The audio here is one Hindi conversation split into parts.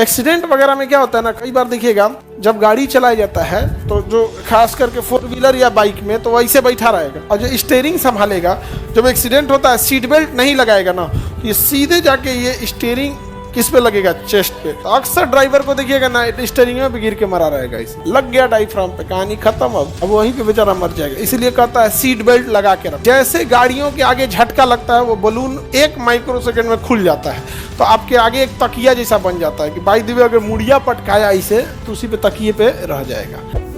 एक्सीडेंट वगैरह में क्या होता है ना, कई बार देखिएगा जब गाड़ी चलाया जाता है तो जो खास करके 4 व्हीलर या बाइक में तो वैसे बैठा रहेगा और जो स्टीयरिंग संभालेगा, जब एक्सीडेंट होता है सीट बेल्ट नहीं लगाएगा ना, ये सीधे जाके ये स्टीयरिंग किस पे लगेगा, चेस्ट पे। तो अक्सर ड्राइवर को देखिएगा ना स्टीयरिंग में भी गिर के मरा रहेगा, इसे लग गया डायफ्राम पे, कहानी खत्म। अब वहीं पे बेचारा मर जाएगा। इसलिए कहता है सीट बेल्ट लगा के रख। जैसे गाड़ियों के आगे झटका लगता है वो बलून 1 माइक्रोसेकंड में खुल जाता है, तो आपके आगे एक तकिया जैसा बन जाता है कि बाई द वे अगर मुड़िया पटकाया इसे तो उसी पे तकिए पे रह जाएगा।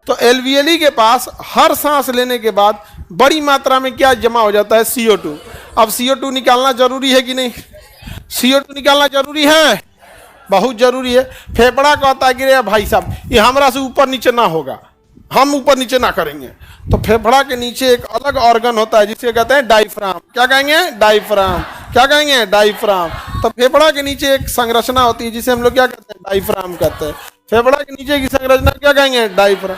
तो एलवीएलई के पास हर सांस लेने के बाद बड़ी मात्रा में क्या जमा हो जाता है, CO2। अब CO2 निकालना जरूरी है कि नहीं? CO2 निकालना जरूरी है, बहुत जरूरी है। फेफड़ा कहता है कि रे भाई साहब ये हमरा से ऊपर नीचे ना होगा, हम ऊपर नीचे ना करेंगे। तो फेफड़ा के नीचे एक अलग ऑर्गन होता है जिसके कहते हैं डायफ्राम। क्या कहेंगे? डायफ्राम। क्या कहेंगे? डायफ्राम। तो फेफड़ा के नीचे एक संरचना होती है जिसे हम लोग क्या कहते हैं, डायफ्राम कहते हैं। फेफड़ा के नीचे की संरचना क्या कहेंगे, डायफ्राम।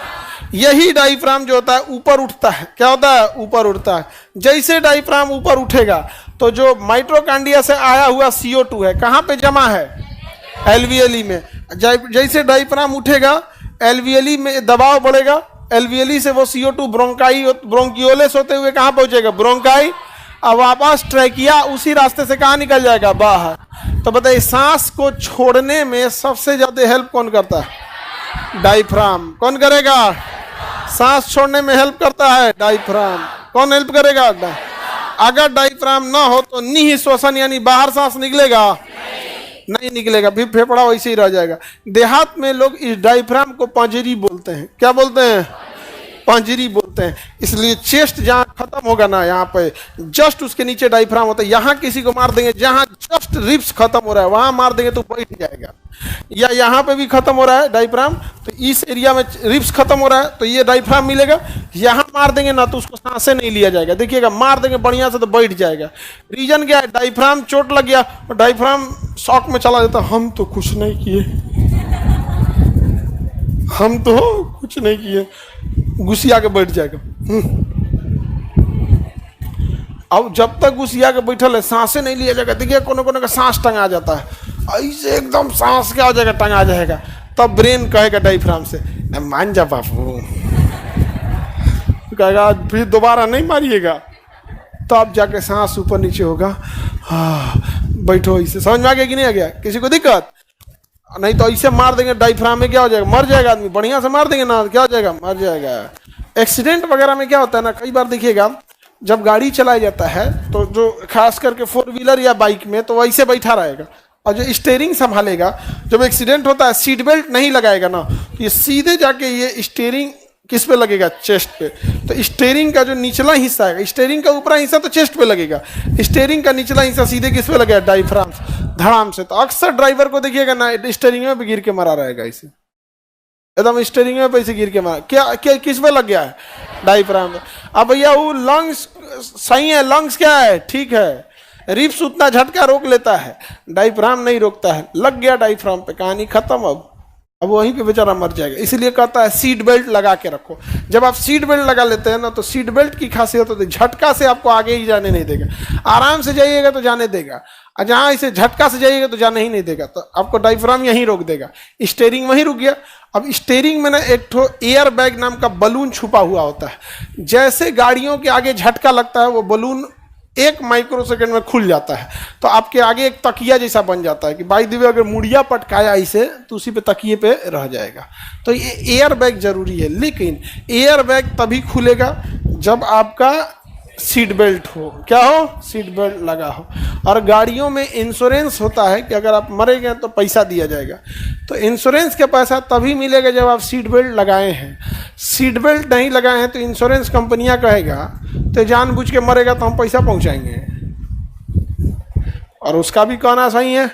यही डायफ्राम जो होता है ऊपर उठता है। क्या होता है? ऊपर उठता है। जैसे डायफ्राम ऊपर उठेगा तो जो माइटोकॉन्ड्रिया से आया हुआ CO2 है कहाँ पे जमा है, एलवीएलई में। जैसे डायफ्राम उठेगा एलवीएलई में दबाव बढ़ेगा, एलवीएलई से वो CO2 ब्रोंकियोलेस होते हुए कहाँ पहुंचेगा, ब्रोंकाई। अब वापस ट्रैकिया उसी रास्ते से कहाँ निकल जाएगा, बाहर। तो बताइए सांस को छोड़ने में सबसे ज्यादा हेल्प कौन करता है, डायफ्राम। कौन करेगा? सांस छोड़ने में हेल्प करता है डायफ्राम। कौन हेल्प करेगा? अगर डायफ्राम ना हो तो निःश्वसन यानी बाहर सांस निकलेगा, नहीं निकलेगा, फिर फेफड़ा वैसे ही रह जाएगा। देहात में लोग इस डायफ्राम को पंजरी बोलते हैं। क्या बोलते हैं? पंजरी बोलते हैं। इसलिए चेस्ट जहाँ खत्म होगा ना, यहाँ पे जस्ट उसके नीचे डायफ्राम होता है। यहाँ किसी को मार देंगे जहाँ जस्ट रिब्स खत्म हो रहा है वहां मार देंगे तो बैठ जाएगा। या यहाँ पे भी खत्म हो रहा है डायफ्राम, तो इस एरिया में रिब्स खत्म हो रहा है तो ये डायफ्राम मिलेगा। यहाँ मार देंगे ना तो उसको सांसें नहीं लिया जाएगा। देखिएगा मार देंगे बढ़िया से तो बैठ जाएगा। रीजन क्या है? डायफ्राम चोट लग गया और डायफ्राम शॉक में चला जाता, हम तो कुछ नहीं किए, हम तो कुछ नहीं किए, घुसिया के बैठ जाएगा। अब जब तक घुसिया के बैठल है सांसें नहीं लिया जाएगा। देखिए कोनो कोनो का सांस टंगा जाता है, ऐसे एकदम सांस क्या हो जाएगा, टंगा जाएगा। तब ब्रेन कहेगा डायफ्राम से मान जा बापू, कहेगा फिर दोबारा नहीं मारिएगा। तब जाके सांस ऊपर नीचे होगा। बैठो इसे। समझ में आ गया कि नहीं आ गया? किसी को दिक्कत? नहीं तो ऐसे मार देंगे डायफ्राम में क्या हो जाएगा, मर जाएगा आदमी। बढ़िया से मार देंगे ना क्या हो जाएगा, मर जाएगा। एक्सीडेंट वगैरह में क्या होता है ना, कई बार देखिएगा जब गाड़ी चलाया जाता है तो जो खास करके 4 व्हीलर या बाइक में तो वैसे बैठा रहेगा और जो स्टीयरिंग संभालेगा, जब एक्सीडेंट होता है सीट बेल्ट नहीं लगाएगा ना, तो ये सीधे जाके ये स्टीयरिंग किस पे लगेगा, चेस्ट पे। तो स्टीयरिंग का जो निचला हिस्सा है, स्टीयरिंग का ऊपरा हिस्सा तो चेस्ट पे लगेगा, स्टीयरिंग का निचला हिस्सा सीधे किस पे लगेगा, डायफ्राम धड़ाम से। तो अक्सर ड्राइवर को देखिएगा ना स्टीयरिंग में भी गिर के मरा रहेगा, इसे एकदम स्टीयरिंग में पैसे गिर के मारा। क्या किस पे लग गया है, डायफ्राम में। अब भैया वो लंग्स सही है, लंग्स क्या है, ठीक है, रिब्स उतना झटका रोक लेता है, डायफ्राम नहीं रोकता है। लग गया डायफ्राम पे, कहानी खत्म। अब वहीं पे बेचारा मर जाएगा। इसलिए कहता है सीट बेल्ट लगा के रखो। जब आप सीट बेल्ट लगा लेते हैं ना तो सीट बेल्ट की खासियत होती है झटका से आपको आगे ही जाने नहीं देगा। आराम से जाइएगा तो जाने देगा, और जहाँ इसे झटका से जाइएगा तो जाने ही नहीं देगा। तो आपको डायफ्राम यहीं रोक देगा, स्टीयरिंग वहीं रुक गया। अब स्टीयरिंग में ना एक ठो एयर बैग नाम का बलून छुपा हुआ होता है। जैसे गाड़ियों के आगे झटका लगता है वो बलून 1 माइक्रोसेकंड में खुल जाता है, तो आपके आगे एक तकिया जैसा बन जाता है कि बाई द वे अगर मुड़िया पटकाया इसे तो उसी पे तकिए पे रह जाएगा। तो ये एयर बैग जरूरी है। लेकिन एयर बैग तभी खुलेगा जब आपका सीट बेल्ट हो। क्या हो? सीट बेल्ट लगा हो। और गाड़ियों में इंश्योरेंस होता है कि अगर आप मरे गए तो पैसा दिया जाएगा। तो इंश्योरेंस का पैसा तभी मिलेगा जब आप सीट बेल्ट लगाए हैं। सीट बेल्ट नहीं लगाए हैं तो इंश्योरेंस कंपनियां कहेगा तो जानबूझ के मरेगा तो हम पैसा पहुंचाएंगे। और उसका भी कहना सही है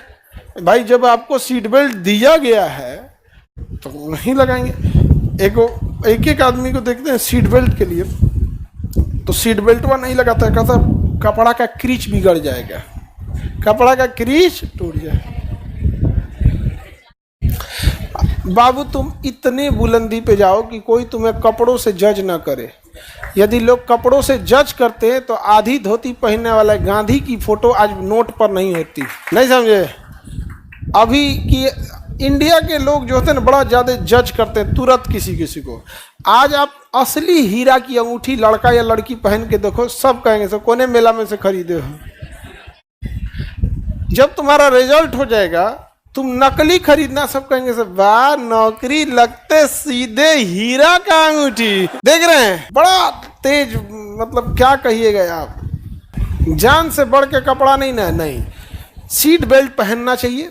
भाई, जब आपको सीट बेल्ट दिया गया है तो नहीं लगाएंगे। एक एक आदमी को देखते हैं सीट बेल्ट के लिए तो सीट बेल्ट वह नहीं लगाता है, कहता कपड़ा का क्रीच बिगड़ जाएगा, कपड़ा का क्रीच टूट जाए। बाबू तुम इतने बुलंदी पे जाओ कि कोई तुम्हें कपड़ों से जज ना करे। यदि लोग कपड़ों से जज करते हैं तो आधी धोती पहनने वाले गांधी की फोटो आज नोट पर नहीं होती। नहीं समझे? अभी की इंडिया के लोग जो होते हैं ना बड़ा ज़्यादा जज करते हैं तुरंत किसी किसी को। आज आप असली हीरा की अंगूठी लड़का या लड़की पहन के देखो, सब कहेंगे सब कोने मेला में से खरीदे हो। जब तुम्हारा रिजल्ट हो जाएगा तुम नकली खरीदना, सब कहेंगे सब वाह नौकरी लगते सीधे हीरा का अंगूठी। देख रहे हैं बड़ा तेज, मतलब क्या कहिएगा आप, जान से बढ़ के कपड़ा नहीं ना, नहीं सीट बेल्ट पहनना चाहिए।